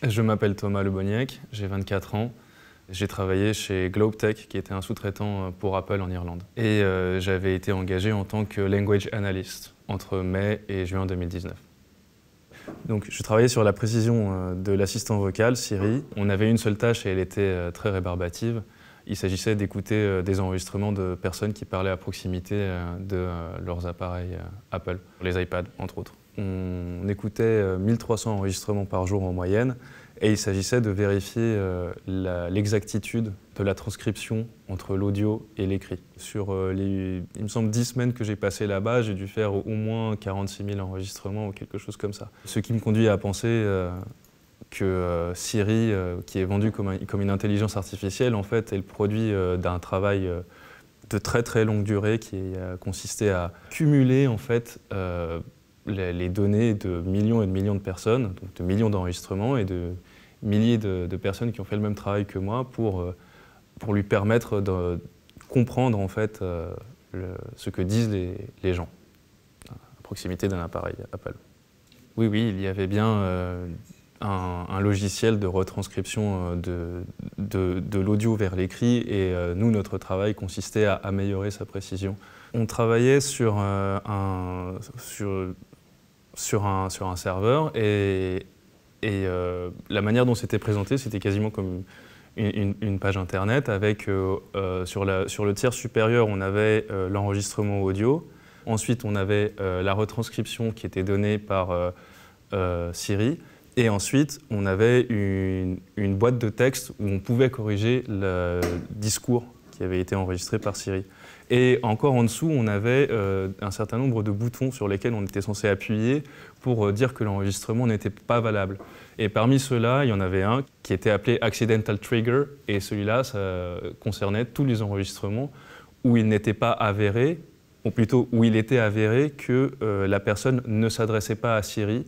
Je m'appelle Thomas Leboniec, j'ai 24 ans. J'ai travaillé chez Globetech, qui était un sous-traitant pour Apple en Irlande. Et j'avais été engagé en tant que Language Analyst entre mai et juin 2019. Donc, je travaillais sur la précision de l'assistant vocal, Siri. On avait une seule tâche et elle était très rébarbative. Il s'agissait d'écouter des enregistrements de personnes qui parlaient à proximité de leurs appareils Apple, les iPads entre autres. On écoutait 1300 enregistrements par jour en moyenne et il s'agissait de vérifier l'exactitude de la transcription entre l'audio et l'écrit. Sur il me semble, 10 semaines que j'ai passées là-bas, j'ai dû faire au moins 46 000 enregistrements ou quelque chose comme ça. Ce qui me conduit à penser que Siri, qui est vendue comme une intelligence artificielle, en fait, est le produit d'un travail de très très longue durée qui a consisté à cumuler en fait, les données de millions et de millions de personnes, donc de millions d'enregistrements et de milliers de personnes qui ont fait le même travail que moi pour lui permettre de comprendre en fait, ce que disent les gens à proximité d'un appareil Apple. Oui, il y avait bien un logiciel de retranscription de l'audio vers l'écrit et nous, notre travail consistait à améliorer sa précision. On travaillait sur un serveur et la manière dont c'était présenté, c'était quasiment comme une page internet avec sur le tiers supérieur, on avait l'enregistrement audio. Ensuite, on avait la retranscription qui était donnée par Siri. Et ensuite, on avait une boîte de texte où on pouvait corriger le discours qui avait été enregistré par Siri. Et encore en dessous, on avait un certain nombre de boutons sur lesquels on était censé appuyer pour dire que l'enregistrement n'était pas valable. Et parmi ceux-là, il y en avait un qui était appelé Accidental Trigger, et celui-là, ça concernait tous les enregistrements où il n'était pas avéré, ou plutôt où il était avéré que la personne ne s'adressait pas à Siri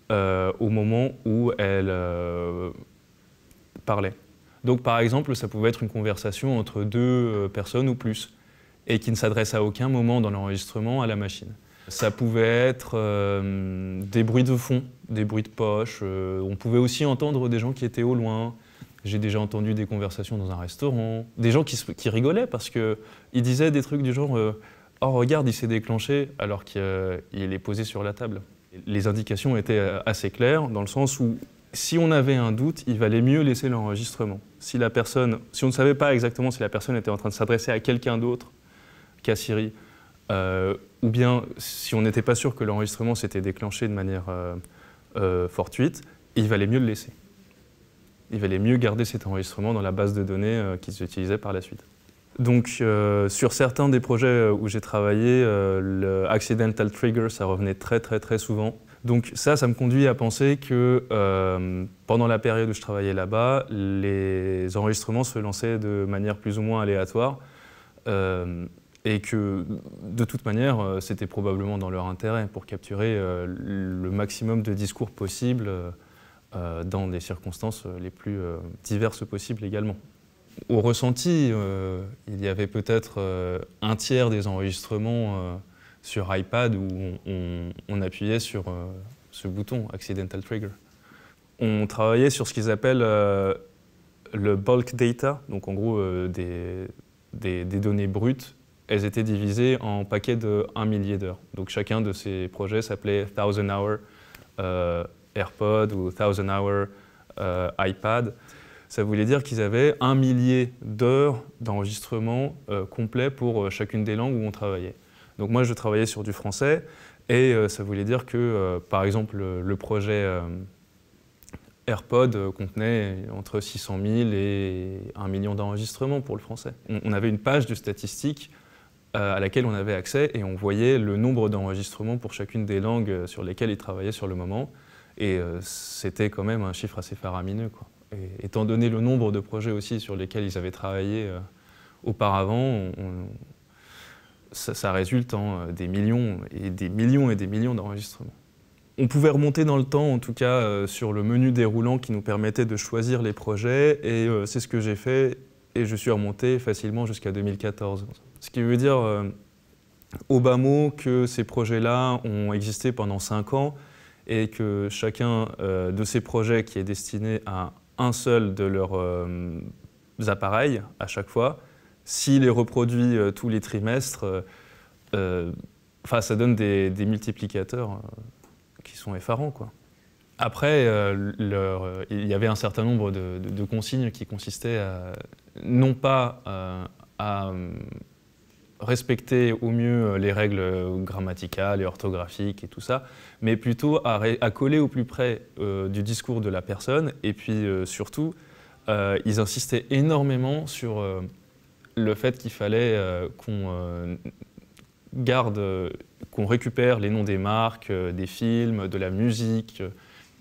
au moment où elle parlait. Donc par exemple, ça pouvait être une conversation entre deux personnes ou plus, et qui ne s'adresse à aucun moment dans l'enregistrement à la machine. Ça pouvait être des bruits de fond, des bruits de poche. On pouvait aussi entendre des gens qui étaient au loin. J'ai déjà entendu des conversations dans un restaurant, des gens qui rigolaient parce qu'ils disaient des trucs du genre « Oh regarde, il s'est déclenché » alors qu'il est posé sur la table. Les indications étaient assez claires dans le sens où si on avait un doute, il valait mieux laisser l'enregistrement. Si on ne savait pas exactement si la personne était en train de s'adresser à quelqu'un d'autre qu'à Siri, ou bien si on n'était pas sûr que l'enregistrement s'était déclenché de manière fortuite, il valait mieux le laisser. Il valait mieux garder cet enregistrement dans la base de données qu'ils utilisaient par la suite. Donc sur certains des projets où j'ai travaillé, le Accidental Trigger, ça revenait très souvent. Donc ça me conduit à penser que pendant la période où je travaillais là-bas, les enregistrements se lançaient de manière plus ou moins aléatoire. Et que, de toute manière, c'était probablement dans leur intérêt pour capturer le maximum de discours possible dans des circonstances les plus diverses possibles également. Au ressenti, il y avait peut-être un tiers des enregistrements sur iPad où on appuyait sur ce bouton, Accidental Trigger. On travaillait sur ce qu'ils appellent le bulk data, donc en gros des données brutes. Elles étaient divisées en paquets de 1 millier d'heures. Donc chacun de ces projets s'appelait 1000 Hour AirPod ou 1000 Hour iPad. Ça voulait dire qu'ils avaient 1 millier d'heures d'enregistrement complet pour chacune des langues où on travaillait. Donc moi, je travaillais sur du français et ça voulait dire que, par exemple, le projet AirPod contenait entre 600 000 et 1 million d'enregistrements pour le français. On avait une page de statistiques à laquelle on avait accès et on voyait le nombre d'enregistrements pour chacune des langues sur lesquelles ils travaillaient sur le moment. Et c'était quand même un chiffre assez faramineux, quoi. Et, étant donné le nombre de projets aussi sur lesquels ils avaient travaillé auparavant, ça résulte en des millions et des millions et des millions d'enregistrements. On pouvait remonter dans le temps, en tout cas, sur le menu déroulant qui nous permettait de choisir les projets, et c'est ce que j'ai fait, et je suis remonté facilement jusqu'à 2014. Ce qui veut dire, au bas mot, que ces projets-là ont existé pendant 5 ans, et que chacun de ces projets qui est destiné à un seul de leurs appareils à chaque fois, s'il les reproduit tous les trimestres, ça donne des multiplicateurs qui sont effarants, quoi. Après, il y avait un certain nombre de consignes qui consistaient non pas à respecter au mieux les règles grammaticales et orthographiques et tout ça, mais plutôt à coller au plus près du discours de la personne. Et puis surtout, ils insistaient énormément sur le fait qu'il fallait qu'on récupère les noms des marques, des films, de la musique.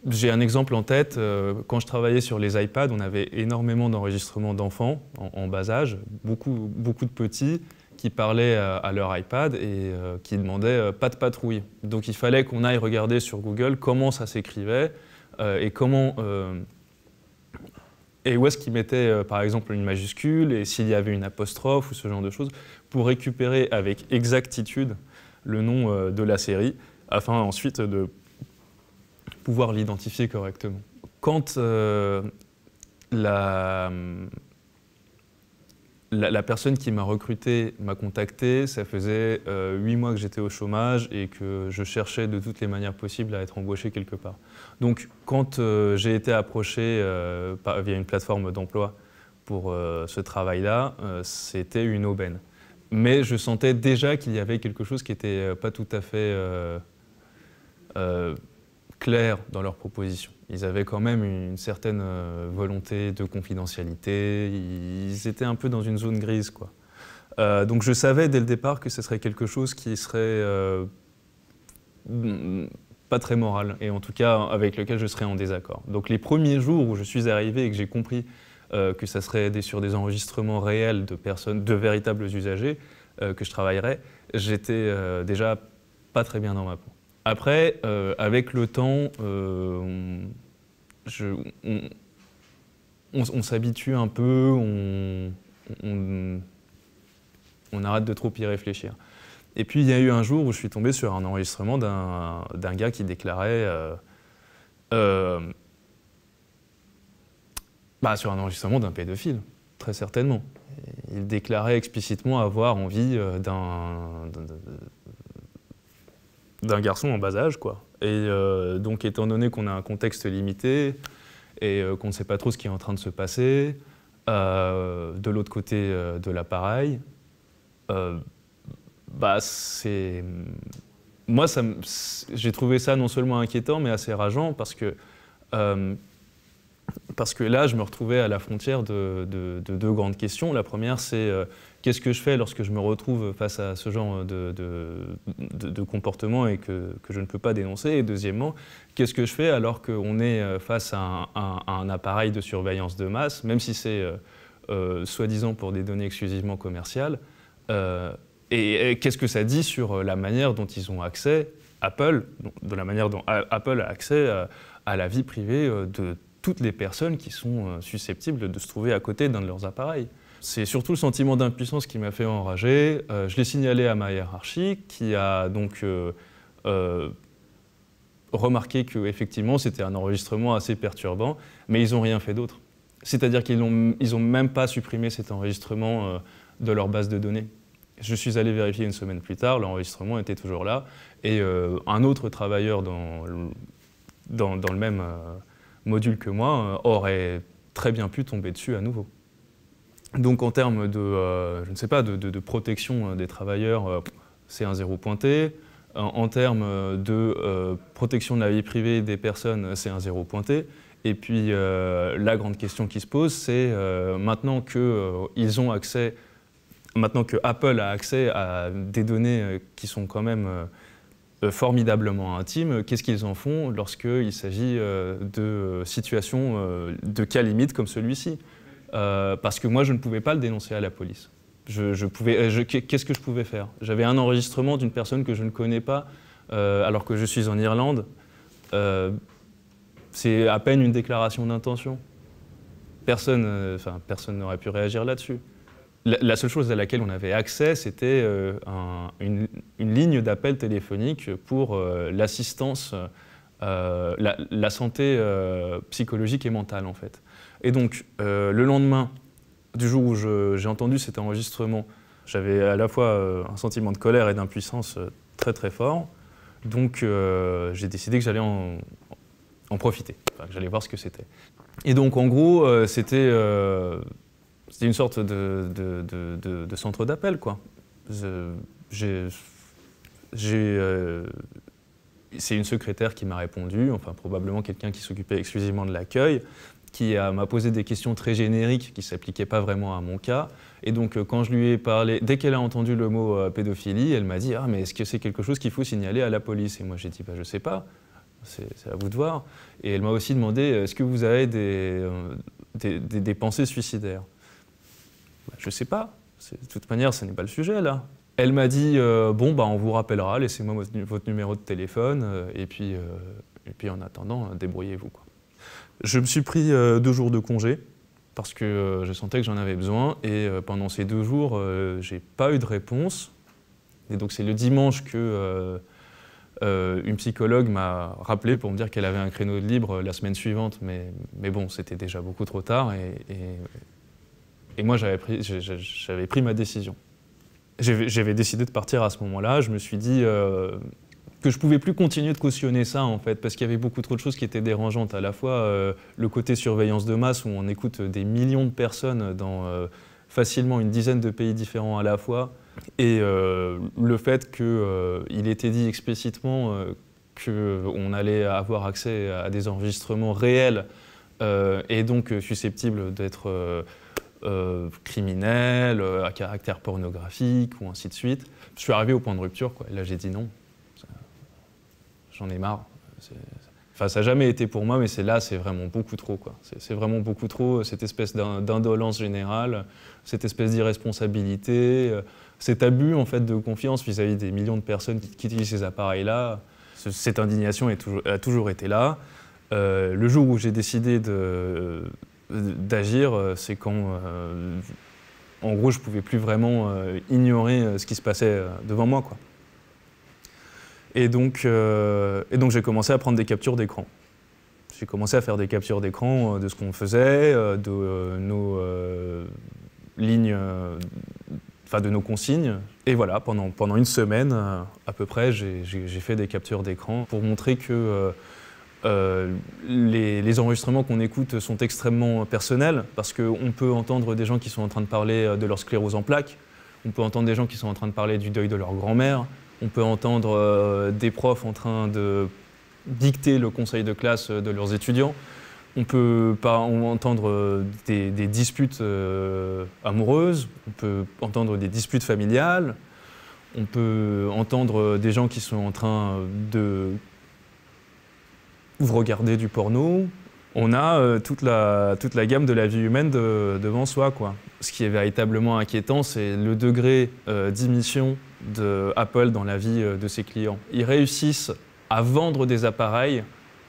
J'ai un exemple en tête, quand je travaillais sur les iPads, on avait énormément d'enregistrements d'enfants en bas âge, beaucoup de petits qui parlaient à leur iPad et qui demandaient pas de patrouille. Donc il fallait qu'on aille regarder sur Google comment ça s'écrivait et où est-ce qu'ils mettaient par exemple une majuscule et s'il y avait une apostrophe ou ce genre de choses pour récupérer avec exactitude le nom de la série afin ensuite de pouvoir l'identifier correctement. Quand la personne qui m'a recruté m'a contacté, ça faisait 8 mois que j'étais au chômage et que je cherchais de toutes les manières possibles à être embauché quelque part. Donc quand j'ai été approché via une plateforme d'emploi pour ce travail-là, c'était une aubaine. Mais je sentais déjà qu'il y avait quelque chose qui n'était pas tout à fait clair dans leurs propositions. Ils avaient quand même une certaine volonté de confidentialité, ils étaient un peu dans une zone grise, quoi. Donc je savais dès le départ que ce serait quelque chose qui serait pas très moral, et en tout cas avec lequel je serais en désaccord. Donc les premiers jours où je suis arrivé et que j'ai compris que ça serait sur des enregistrements réels de personnes, de véritables usagers, que je travaillerais, j'étais déjà pas très bien dans ma peau. Après, avec le temps, on s'habitue un peu, on arrête de trop y réfléchir. Et puis il y a eu un jour où je suis tombé sur un enregistrement d'un gars qui déclarait sur un enregistrement d'un pédophile, très certainement. Il déclarait explicitement avoir envie d'un garçon en bas âge, quoi. Et donc, étant donné qu'on a un contexte limité et qu'on ne sait pas trop ce qui est en train de se passer, de l'autre côté de l'appareil, moi, j'ai trouvé ça non seulement inquiétant, mais assez rageant parce que là, je me retrouvais à la frontière de deux grandes questions. La première, c'est qu'est-ce que je fais lorsque je me retrouve face à ce genre de comportement et que je ne peux pas dénoncer? Et deuxièmement, qu'est-ce que je fais alors qu'on est face à un appareil de surveillance de masse, même si c'est soi-disant pour des données exclusivement commerciales, et qu'est-ce que ça dit sur la manière dont ils ont accès, Apple, de la manière dont Apple a accès à la vie privée de toutes les personnes qui sont susceptibles de se trouver à côté d'un de leurs appareils. C'est surtout le sentiment d'impuissance qui m'a fait enrager. Je l'ai signalé à ma hiérarchie, qui a donc remarqué qu'effectivement c'était un enregistrement assez perturbant, mais ils n'ont rien fait d'autre. C'est-à-dire qu'ils n'ont même pas supprimé cet enregistrement de leur base de données. Je suis allé vérifier une semaine plus tard, l'enregistrement était toujours là, et un autre travailleur dans le même module que moi aurait très bien pu tomber dessus à nouveau. Donc en termes de protection des travailleurs, c'est un zéro pointé. En termes de protection de la vie privée des personnes, c'est un zéro pointé. Et puis la grande question qui se pose, c'est maintenant qu'ils ont accès, maintenant que Apple a accès à des données qui sont quand même formidablement intimes, qu'est-ce qu'ils en font lorsqu'il s'agit de situations de cas limite comme celui-ci? Parce que moi, je ne pouvais pas le dénoncer à la police. Qu'est-ce que je pouvais faire? J'avais un enregistrement d'une personne que je ne connais pas, alors que je suis en Irlande. C'est à peine une déclaration d'intention. Personne n'aurait pu réagir là-dessus. La seule chose à laquelle on avait accès, c'était une ligne d'appel téléphonique pour l'assistance la santé psychologique et mentale en fait. Et donc le lendemain du jour où j'ai entendu cet enregistrement, j'avais à la fois un sentiment de colère et d'impuissance très très fort. Donc j'ai décidé que j'allais en profiter, enfin, que j'allais voir ce que c'était. Et donc en gros c'était une sorte de centre d'appel quoi. C'est une secrétaire qui m'a répondu, enfin probablement quelqu'un qui s'occupait exclusivement de l'accueil, qui m'a posé des questions très génériques qui ne s'appliquaient pas vraiment à mon cas. Et donc quand je lui ai parlé, dès qu'elle a entendu le mot pédophilie, elle m'a dit « Ah mais est-ce que c'est quelque chose qu'il faut signaler à la police ?» Et moi j'ai dit « Bah, je ne sais pas, c'est à vous de voir ». Et elle m'a aussi demandé « Est-ce que vous avez des pensées suicidaires ?» Bah, je ne sais pas, de toute manière ce n'est pas le sujet là. Elle m'a dit bon, bah, on vous rappellera, laissez-moi votre numéro de téléphone, et puis en attendant, débrouillez-vous, quoi. Je me suis pris 2 jours de congé, parce que je sentais que j'en avais besoin, et pendant ces 2 jours, j'ai pas eu de réponse. Et donc c'est le dimanche que une psychologue m'a rappelé pour me dire qu'elle avait un créneau de libre la semaine suivante, mais bon, c'était déjà beaucoup trop tard, et moi j'avais pris ma décision. J'avais décidé de partir à ce moment-là. Je me suis dit que je ne pouvais plus continuer de cautionner ça, en fait, parce qu'il y avait beaucoup trop de choses qui étaient dérangeantes. À la fois, le côté surveillance de masse, où on écoute des millions de personnes dans facilement une dizaine de pays différents à la fois, et le fait qu'il était dit explicitement qu'on allait avoir accès à des enregistrements réels et donc susceptibles d'être criminel, à caractère pornographique, ou ainsi de suite. Je suis arrivé au point de rupture, quoi. Et là, j'ai dit non. J'en ai marre. Enfin, ça n'a jamais été pour moi, mais c'est vraiment beaucoup trop, quoi. C'est vraiment beaucoup trop, cette espèce d'indolence générale, cette espèce d'irresponsabilité, cet abus, en fait, de confiance vis-à-vis des millions de personnes qui utilisent ces appareils-là. Cette indignation a toujours été là. Le jour où j'ai décidé d'agir, c'est quand, en gros, je ne pouvais plus vraiment ignorer ce qui se passait devant moi, quoi. Et donc j'ai commencé à prendre des captures d'écran. J'ai commencé à faire des captures d'écran de ce qu'on faisait, de nos lignes, enfin de nos consignes. Et voilà, pendant une semaine, à peu près, j'ai fait des captures d'écran pour montrer que les enregistrements qu'on écoute sont extrêmement personnels, parce qu'on peut entendre des gens qui sont en train de parler de leur sclérose en plaques, on peut entendre des gens qui sont en train de parler du deuil de leur grand-mère, on peut entendre des profs en train de dicter le conseil de classe de leurs étudiants, on peut entendre des disputes amoureuses, on peut entendre des disputes familiales, on peut entendre des gens qui sont en train de vous regardez du porno, on a toute la gamme de la vie humaine devant soi, quoi. Ce qui est véritablement inquiétant, c'est le degré d'immiscion d'Apple dans la vie de ses clients. Ils réussissent à vendre des appareils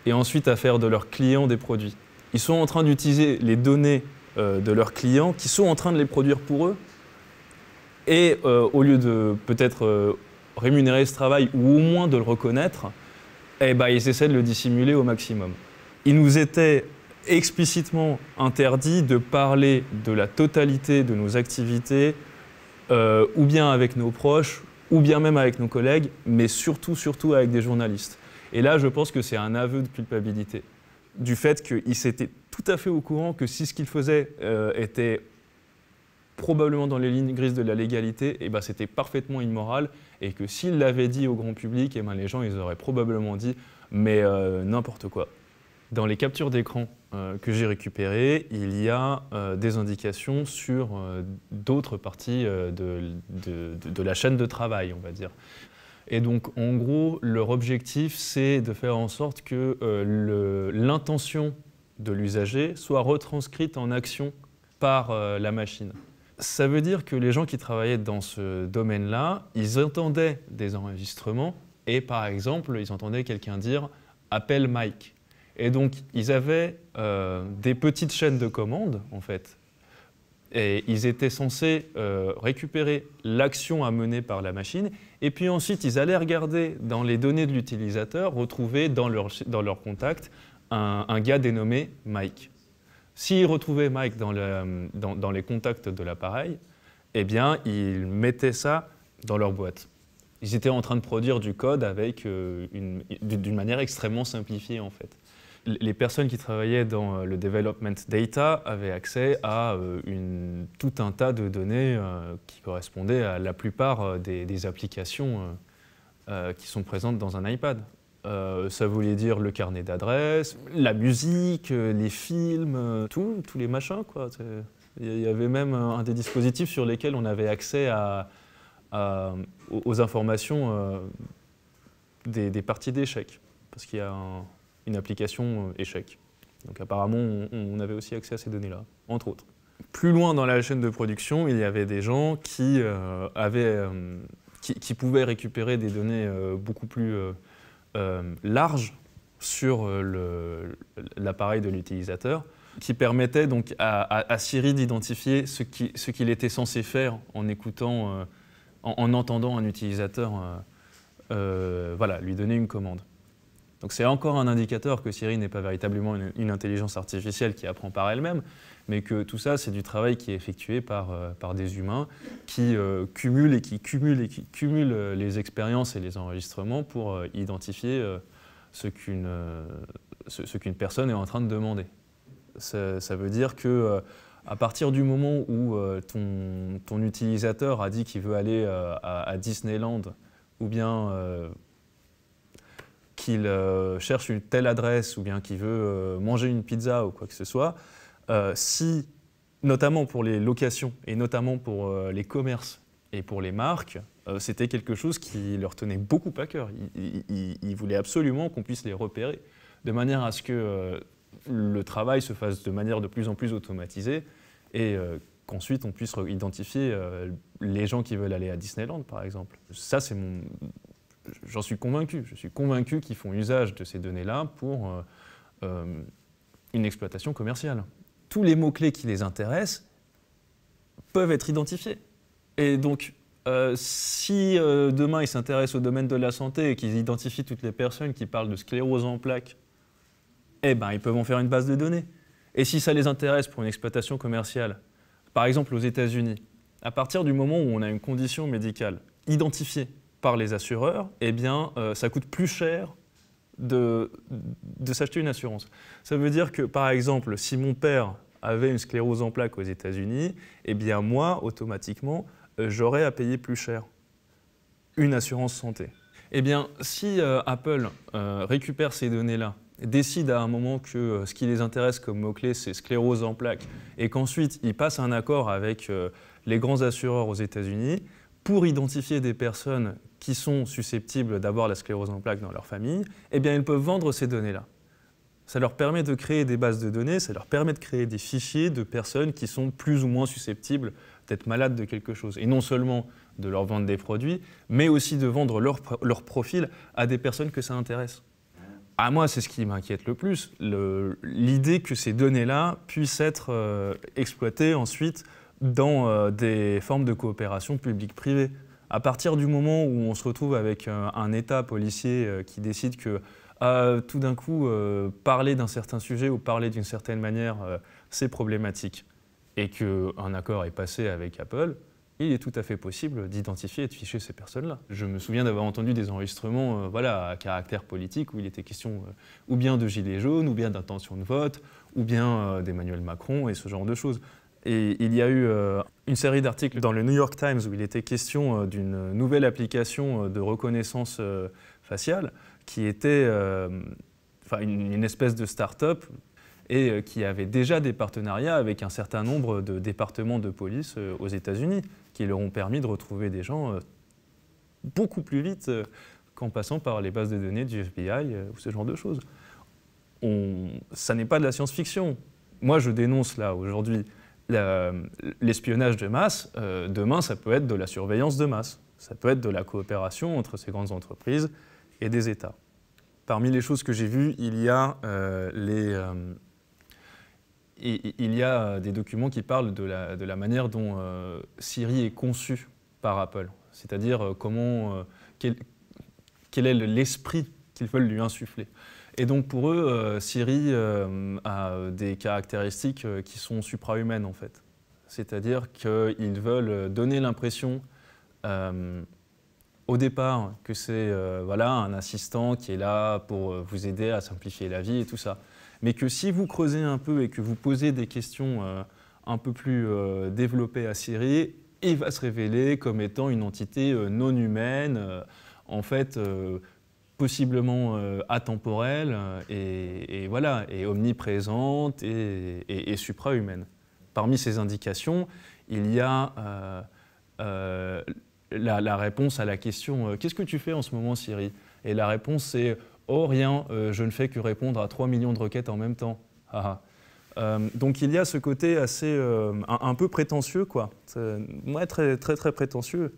et ensuite à faire de leurs clients des produits. Ils sont en train d'utiliser les données de leurs clients qui sont en train de les produire pour eux, et au lieu de peut-être rémunérer ce travail ou au moins de le reconnaître, eh ben, ils essaient de le dissimuler au maximum. Il nous était explicitement interdit de parler de la totalité de nos activités, ou bien avec nos proches, ou bien même avec nos collègues, mais surtout avec des journalistes. Et là, je pense que c'est un aveu de culpabilité, du fait qu'ils étaient tout à fait au courant que si ce qu'ils faisaient était probablement dans les lignes grises de la légalité, eh ben, c'était parfaitement immoral, et que s'ils l'avaient dit au grand public, eh ben, les gens ils auraient probablement dit « mais n'importe quoi ». Dans les captures d'écran que j'ai récupérées, il y a des indications sur d'autres parties de la chaîne de travail, on va dire. Et donc, en gros, leur objectif, c'est de faire en sorte que l'intention de l'usager soit retranscrite en action par la machine. Ça veut dire que les gens qui travaillaient dans ce domaine-là, ils entendaient des enregistrements et, par exemple, ils entendaient quelqu'un dire « appelle Mike ». Et donc, ils avaient des petites chaînes de commandes, en fait, Et ils étaient censés récupérer l'action à mener par la machine, et puis ensuite ils allaient regarder dans les données de l'utilisateur, retrouver dans leur contact un gars dénommé Mike. S'ils retrouvaient Mike dans les contacts de l'appareil, eh bien ils mettaient ça dans leur boîte. Ils étaient en train de produire du code avec d'une manière extrêmement simplifiée en fait. Les personnes qui travaillaient dans le development data avaient accès à tout un tas de données qui correspondaient à la plupart des applications qui sont présentes dans un iPad. Ça voulait dire le carnet d'adresses, la musique, les films, tous les machins, quoi. Il y avait même un des dispositifs sur lesquels on avait accès aux informations des parties d'échecs, parce qu'il y a une application échec. Donc apparemment, on avait aussi accès à ces données-là, entre autres. Plus loin dans la chaîne de production, il y avait des gens qui pouvaient récupérer des données beaucoup plus larges sur l'appareil de l'utilisateur, qui permettaient donc à Siri d'identifier ce qu'il était censé faire en écoutant, en entendant un utilisateur voilà, lui donner une commande. Donc c'est encore un indicateur que Siri n'est pas véritablement une intelligence artificielle qui apprend par elle-même, mais que tout ça, c'est du travail qui est effectué par des humains qui cumulent les expériences et les enregistrements pour identifier ce qu'une personne est en train de demander. Ça veut dire que à partir du moment où ton utilisateur a dit qu'il veut aller à Disneyland, ou bien qu'il cherche une telle adresse, ou bien qu'il veut manger une pizza ou quoi que ce soit, si, notamment pour les locations, et notamment pour les commerces et pour les marques, c'était quelque chose qui leur tenait beaucoup à cœur. Ils voulaient absolument qu'on puisse les repérer, de manière à ce que le travail se fasse de manière de plus en plus automatisée, et qu'ensuite on puisse identifier les gens qui veulent aller à Disneyland, par exemple. Ça, c'est mon... J'en suis convaincu. Je suis convaincu qu'ils font usage de ces données-là pour une exploitation commerciale. Tous les mots-clés qui les intéressent peuvent être identifiés. Et donc, si demain ils s'intéressent au domaine de la santé et qu'ils identifient toutes les personnes qui parlent de sclérose en plaques, eh ben, ils peuvent en faire une base de données. Et si ça les intéresse pour une exploitation commerciale, par exemple aux États-Unis, à partir du moment où on a une condition médicale identifiée par les assureurs, eh bien, ça coûte plus cher de s'acheter une assurance. Ça veut dire que, par exemple, si mon père avait une sclérose en plaques aux États-Unis, eh bien, moi, automatiquement, j'aurais à payer plus cher une assurance santé. Eh bien, si Apple récupère ces données-là, décide à un moment que ce qui les intéresse comme mot-clé, c'est sclérose en plaques, et qu'ensuite, il passe un accord avec les grands assureurs aux États-Unis pour identifier des personnes qui sont susceptibles d'avoir la sclérose en plaques dans leur famille, eh bien, ils peuvent vendre ces données-là. Ça leur permet de créer des bases de données, ça leur permet de créer des fichiers de personnes qui sont plus ou moins susceptibles d'être malades de quelque chose. Et non seulement de leur vendre des produits, mais aussi de vendre leur profil à des personnes que ça intéresse. À moi, c'est ce qui m'inquiète le plus, l'idée que ces données-là puissent être exploitées ensuite dans des formes de coopération publique-privée. À partir du moment où on se retrouve avec un État policier qui décide que tout d'un coup, parler d'un certain sujet ou parler d'une certaine manière, c'est problématique, et qu'un accord est passé avec Apple, il est tout à fait possible d'identifier et de ficher ces personnes-là. Je me souviens d'avoir entendu des enregistrements voilà, à caractère politique où il était question ou bien de gilets jaunes, ou bien d'intention de vote, ou bien d'Emmanuel Macron et ce genre de choses. Et il y a eu une série d'articles dans le New York Times où il était question d'une nouvelle application de reconnaissance faciale qui était une espèce de start-up et qui avait déjà des partenariats avec un certain nombre de départements de police aux États-Unis qui leur ont permis de retrouver des gens beaucoup plus vite qu'en passant par les bases de données du FBI ou ce genre de choses. Ça n'est pas de la science-fiction. Moi, je dénonce là aujourd'hui l'espionnage de masse. Demain, ça peut être de la surveillance de masse. Ça peut être de la coopération entre ces grandes entreprises et des États. Parmi les choses que j'ai vues, il y a il y a des documents qui parlent de la manière dont Siri est conçu par Apple, c'est-à-dire quel est l'esprit qu'ils veulent lui insuffler. Et donc pour eux, Siri a des caractéristiques qui sont suprahumaines en fait. C'est-à-dire qu'ils veulent donner l'impression au départ que c'est voilà, un assistant qui est là pour vous aider à simplifier la vie et tout ça. Mais que si vous creusez un peu et que vous posez des questions un peu plus développées à Siri, il va se révéler comme étant une entité non humaine, en fait possiblement atemporelle et voilà, et omniprésente et suprahumaine. Parmi ces indications, il y a la réponse à la question « Qu'est-ce que tu fais en ce moment, Siri ?» Et la réponse c'est « Oh, rien, je ne fais que répondre à 3 millions de requêtes en même temps. » Donc il y a ce côté assez un peu prétentieux, quoi. Ouais, très, très, très prétentieux,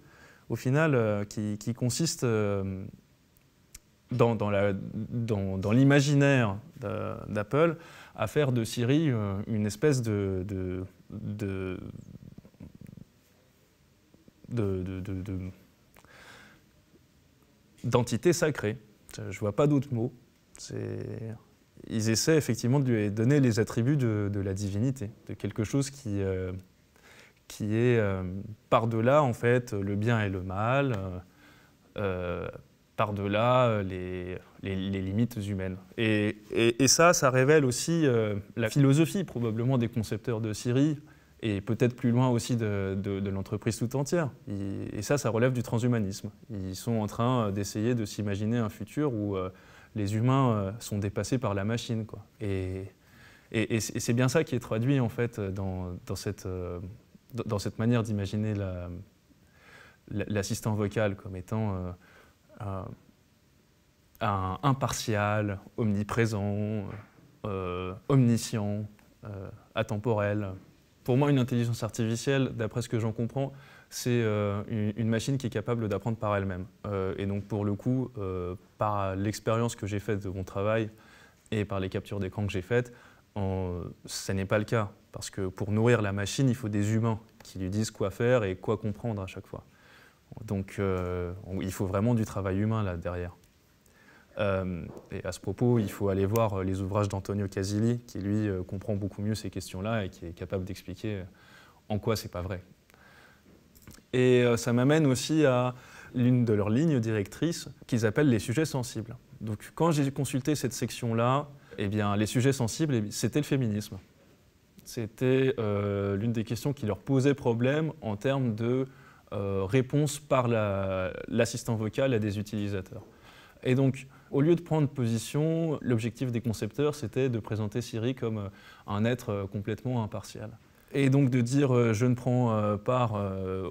au final, qui consiste dans l'imaginaire d'Apple à faire de Siri une espèce d'entité sacrée. Je ne vois pas d'autres mots. Ils essaient effectivement de lui donner les attributs de la divinité, de quelque chose qui est par-delà en fait le bien et le mal, par-delà les limites humaines. Et ça révèle aussi la philosophie probablement des concepteurs de Siri, et peut-être plus loin aussi de l'entreprise tout entière. Et ça relève du transhumanisme. Ils sont en train d'essayer de s'imaginer un futur où les humains sont dépassés par la machine, quoi. Et c'est bien ça qui est traduit en fait dans cette manière d'imaginer l'assistant vocal comme étant impartial, omniprésent, omniscient, atemporel. Pour moi, une intelligence artificielle, d'après ce que j'en comprends, c'est une machine qui est capable d'apprendre par elle-même. Et donc, pour le coup, par l'expérience que j'ai faite de mon travail et par les captures d'écran que j'ai faites, ça n'est pas le cas. Parce que pour nourrir la machine, il faut des humains qui lui disent quoi faire et quoi comprendre à chaque fois. Donc, il faut vraiment du travail humain là derrière. Et à ce propos, il faut aller voir les ouvrages d'Antonio Casilli, qui lui comprend beaucoup mieux ces questions-là et qui est capable d'expliquer en quoi c'est pas vrai. Et ça m'amène aussi à l'une de leurs lignes directrices qu'ils appellent les sujets sensibles. Donc quand j'ai consulté cette section-là, eh bien, les sujets sensibles, c'était le féminisme. C'était l'une des questions qui leur posait problème en termes de réponse par l'assistant vocal à des utilisateurs. Et donc, au lieu de prendre position, l'objectif des concepteurs, c'était de présenter Siri comme un être complètement impartial. Et donc de dire je ne prends part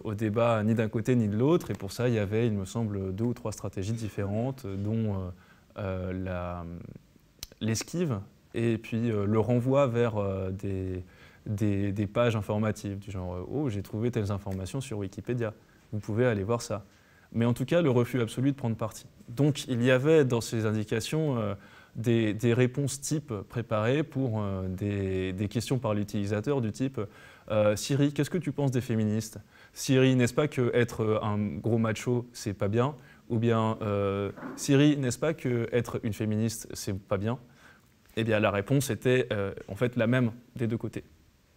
au débat ni d'un côté ni de l'autre, et pour ça il y avait, il me semble, 2 ou 3 stratégies différentes, dont l'esquive et puis le renvoi vers des pages informatives, du genre « Oh, j'ai trouvé telles informations sur Wikipédia, vous pouvez aller voir ça ». Mais en tout cas, le refus absolu de prendre parti. Donc il y avait dans ces indications des réponses types préparées pour des questions par l'utilisateur du type Siri, qu'est-ce que tu penses des féministes? Siri, n'est-ce pas qu'être un gros macho, c'est pas bien? Ou bien Siri, n'est-ce pas qu'être une féministe, c'est pas bien? Eh bien la réponse était en fait la même des deux côtés.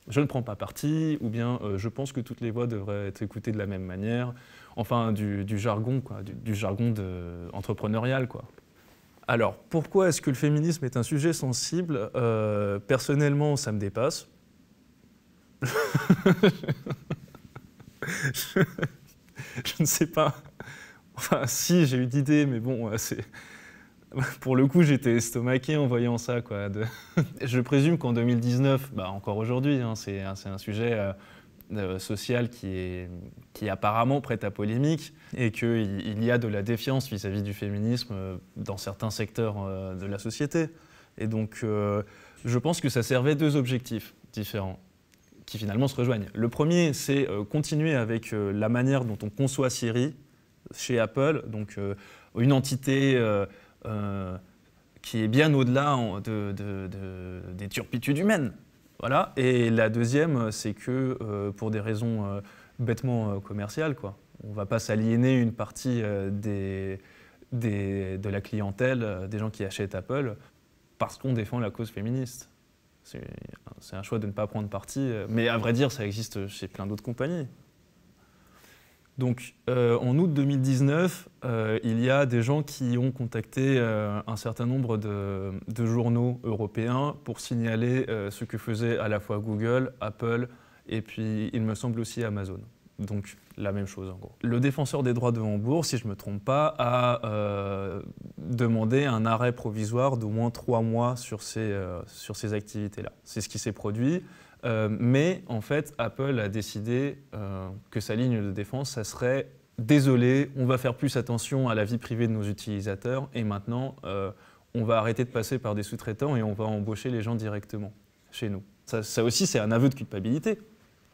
Je ne prends pas parti, ou bien je pense que toutes les voix devraient être écoutées de la même manière. Enfin, du jargon, quoi, du jargon entrepreneurial, quoi. Alors, pourquoi est-ce que le féminisme est un sujet sensible? Personnellement, ça me dépasse. je ne sais pas. Enfin, si, j'ai eu d'idées, mais bon, pour le coup, j'étais estomaqué en voyant ça, quoi. Je présume qu'en 2019, encore aujourd'hui, hein, c'est un sujet social qui est apparemment prêt à polémique et qu'il y a de la défiance vis-à-vis du féminisme dans certains secteurs de la société. Et donc, je pense que ça servait 2 objectifs différents qui finalement se rejoignent. Le premier, c'est continuer avec la manière dont on conçoit Siri chez Apple, donc une entité qui est bien au-delà des turpitudes humaines. Voilà. Et la deuxième, c'est que pour des raisons bêtement commerciales, quoi, on ne va pas s'aliéner une partie de la clientèle, des gens qui achètent Apple, parce qu'on défend la cause féministe. C'est un choix de ne pas prendre parti, mais à vrai dire, ça existe chez plein d'autres compagnies. Donc, en août 2019, il y a des gens qui ont contacté un certain nombre de journaux européens pour signaler ce que faisaient à la fois Google, Apple et puis, il me semble aussi Amazon. Donc, la même chose en gros. Le défenseur des droits de Hambourg, si je ne me trompe pas, a demandé un arrêt provisoire d'au moins 3 mois sur ces activités-là. C'est ce qui s'est produit. Mais en fait, Apple a décidé que sa ligne de défense, ça serait « désolé, on va faire plus attention à la vie privée de nos utilisateurs et maintenant, on va arrêter de passer par des sous-traitants et on va embaucher les gens directement chez nous ». Ça aussi, c'est un aveu de culpabilité.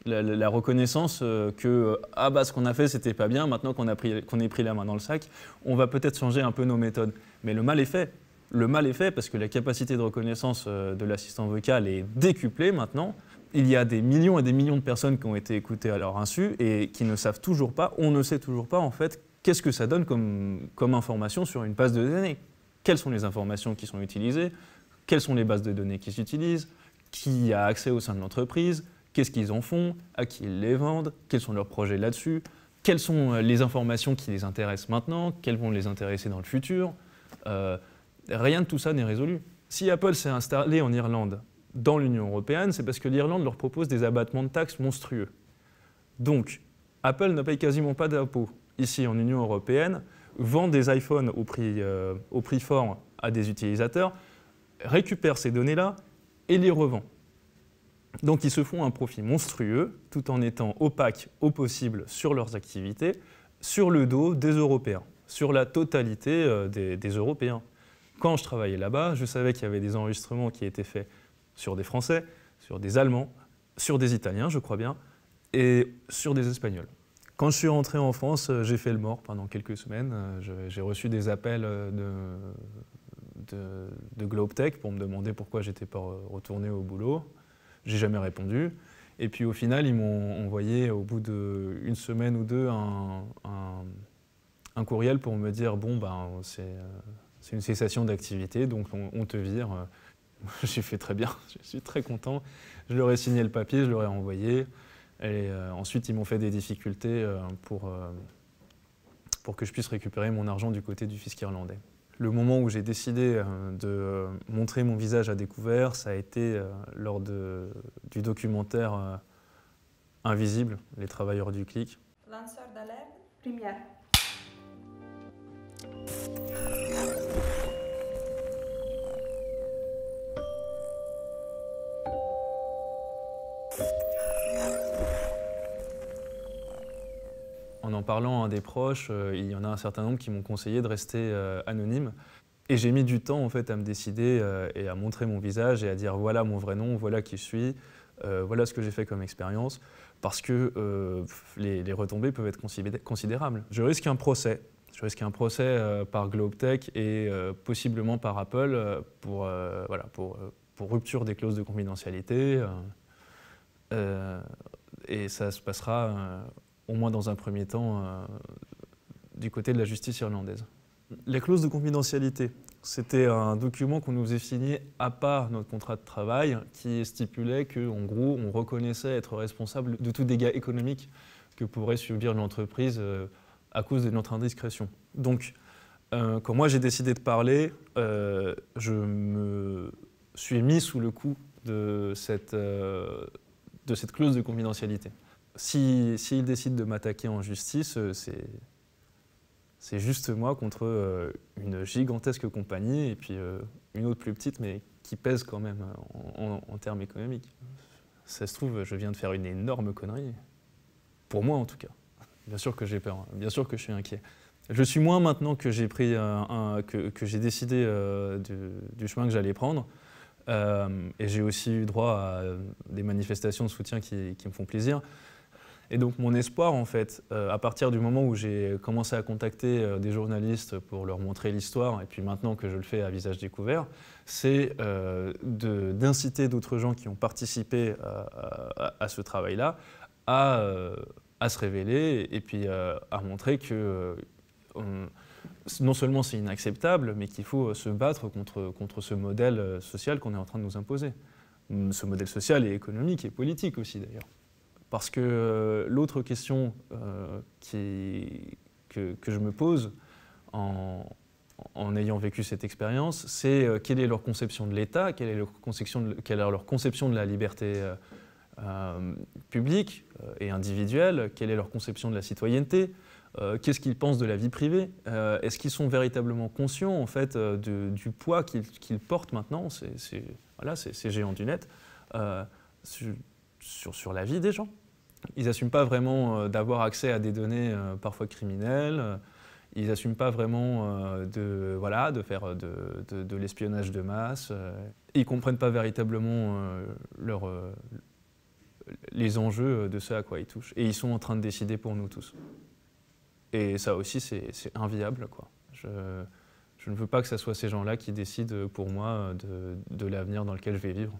La reconnaissance que ce qu'on a fait, c'était pas bien, maintenant qu'on ait pris la main dans le sac, on va peut-être changer un peu nos méthodes. Mais le mal est fait. Le mal est fait parce que la capacité de reconnaissance de l'assistant vocal est décuplée maintenant. Il y a des millions et des millions de personnes qui ont été écoutées à leur insu et qui ne savent toujours pas, on ne sait toujours pas en fait, qu'est-ce que ça donne comme information sur une base de données. Quelles sont les informations qui sont utilisées, quelles sont les bases de données qui s'utilisent, qui a accès au sein de l'entreprise, qu'est-ce qu'ils en font, à qui ils les vendent, quels sont leurs projets là-dessus, quelles sont les informations qui les intéressent maintenant, quelles vont les intéresser dans le futur. Rien de tout ça n'est résolu. Si Apple s'est installé en Irlande, dans l'Union européenne, c'est parce que l'Irlande leur propose des abattements de taxes monstrueux. Donc, Apple ne paye quasiment pas d'impôts ici en Union européenne, vend des iPhones au prix fort à des utilisateurs, récupère ces données-là et les revend. Donc ils se font un profit monstrueux tout en étant opaques au possible sur leurs activités, sur le dos des Européens, sur la totalité des Européens. Quand je travaillais là-bas, je savais qu'il y avait des enregistrements qui étaient faits sur des Français, sur des Allemands, sur des Italiens, je crois bien, et sur des Espagnols. Quand je suis rentré en France, j'ai fait le mort pendant quelques semaines. J'ai reçu des appels de GlobeTech pour me demander pourquoi je n'étais pas retourné au boulot. J'ai jamais répondu. Et puis au final, ils m'ont envoyé au bout d'une semaine ou deux un courriel pour me dire « bon, c'est une cessation d'activité, donc on te vire ». J'ai fait très bien, je suis très content. Je leur ai signé le papier, je leur ai envoyé. Et ensuite, ils m'ont fait des difficultés pour que je puisse récupérer mon argent du côté du fisc irlandais. Le moment où j'ai décidé de montrer mon visage à découvert, ça a été lors du documentaire Invisible, les travailleurs du clic. Lanceur d'alerte, lumière. En parlant à des proches, il y en a un certain nombre qui m'ont conseillé de rester anonyme. Et j'ai mis du temps en fait, à me décider et à montrer mon visage et à dire voilà mon vrai nom, voilà qui je suis, voilà ce que j'ai fait comme expérience, parce que les retombées peuvent être considérables. Je risque un procès. Je risque un procès par GlobeTech et possiblement par Apple pour rupture des clauses de confidentialité. Et ça se passera au moins dans un premier temps, du côté de la justice irlandaise. Les clauses de confidentialité, c'était un document qu'on nous faisait signer à part notre contrat de travail qui stipulait qu'en gros, on reconnaissait être responsable de tout dégât économique que pourrait subir l'entreprise à cause de notre indiscrétion. Donc, quand moi j'ai décidé de parler, je me suis mis sous le coup de cette clause de confidentialité. S'il décide de m'attaquer en justice, c'est juste moi contre une gigantesque compagnie et puis une autre plus petite, mais qui pèse quand même en termes économiques. Ça se trouve, je viens de faire une énorme connerie. Pour moi, en tout cas. Bien sûr que j'ai peur, bien sûr que je suis inquiet. Je suis moins maintenant que j'ai pris que j'ai décidé du chemin que j'allais prendre. Et j'ai aussi eu droit à des manifestations de soutien qui me font plaisir. Et donc mon espoir, en fait, à partir du moment où j'ai commencé à contacter des journalistes pour leur montrer l'histoire, et puis maintenant que je le fais à visage découvert, c'est d'inciter d'autres gens qui ont participé à ce travail-là à se révéler et puis à montrer que non seulement c'est inacceptable, mais qu'il faut se battre contre ce modèle social qu'on est en train de nous imposer. Ce modèle social et économique et politique aussi d'ailleurs. Parce que l'autre question que je me pose en ayant vécu cette expérience, c'est quelle est leur conception de l'État, quelle est leur conception de la liberté publique et individuelle, quelle est leur conception de la citoyenneté, qu'est-ce qu'ils pensent de la vie privée, est-ce qu'ils sont véritablement conscients en fait, du poids qu'ils portent maintenant, ces géants du net, sur la vie des gens. Ils n'assument pas vraiment d'avoir accès à des données parfois criminelles, ils n'assument pas vraiment de faire de l'espionnage de masse, ils ne comprennent pas véritablement les enjeux de ce à quoi ils touchent. Et ils sont en train de décider pour nous tous. Et ça aussi, c'est inviable, quoi. Je ne veux pas que ce soit ces gens-là qui décident pour moi de l'avenir dans lequel je vais vivre.